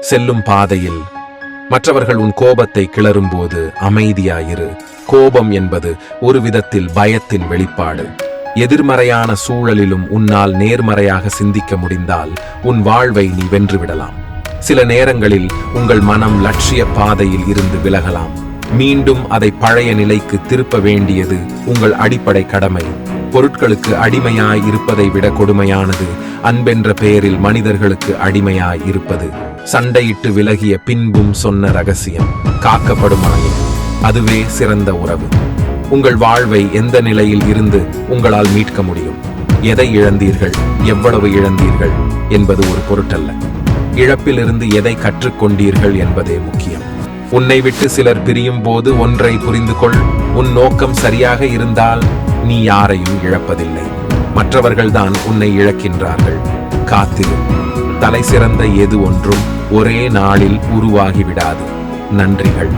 செல்லும் பாதையில் மற்றவர்கள் உன் கோபத்தை கிளறும்போது அமைதியாயிரு. கோபம் என்பது ஒரு விதத்தில் பயத்தின் வெளிப்பாடு. எதிர்மறையான சூழலிலும் உன்னால் நேர்மறையாக சிந்திக்க முடிந்தால் உன் வாழ்வை நீ வென்றுவிடலாம். சில நேரங்களில் உங்கள் மனம் லட்சிய பாதையில் இருந்து விலகலாம். மீண்டும் அதை பழைய நிலைக்கு திருப்ப வேண்டியது உங்கள் அடிப்படை கடமை. பொருட்களுக்கு அடிமையாய் இருப்பதை விட கொடுமையானது அன்பென்ற பெயரில் மனிதர்களுக்கு அடிமையாய் இருப்பது. சண்டையிட்டு விலகிய பின்பும் சொன்ன ரகசியம் காக்கப்படுமாயின் அதுவே சிறந்த உறவு. உங்கள் வாழ்வை எந்த நிலையில் இருந்து உங்களால் மீட்க முடியும்? எதை இழந்தீர்கள், எவ்வளவு இழந்தீர்கள் என்பது ஒரு பொருட்டல்ல. இழப்பிலிருந்து எதை கற்றுக்கொண்டீர்கள் என்பதே முக்கியம். உன்னை விட்டு சிலர் பிரியும் போது ஒன்றை புரிந்து கொள். உன் நோக்கம் சரியாக இருந்தால் நீ யாரையும் இழப்பதில்லை, மற்றவர்கள்தான் உன்னை இழக்கின்றார்கள். காத்திரு. தலை சிறந்த எது ஒன்றும் ஒரே நாளில் உருவாகிவிடாது. நன்றிகள்.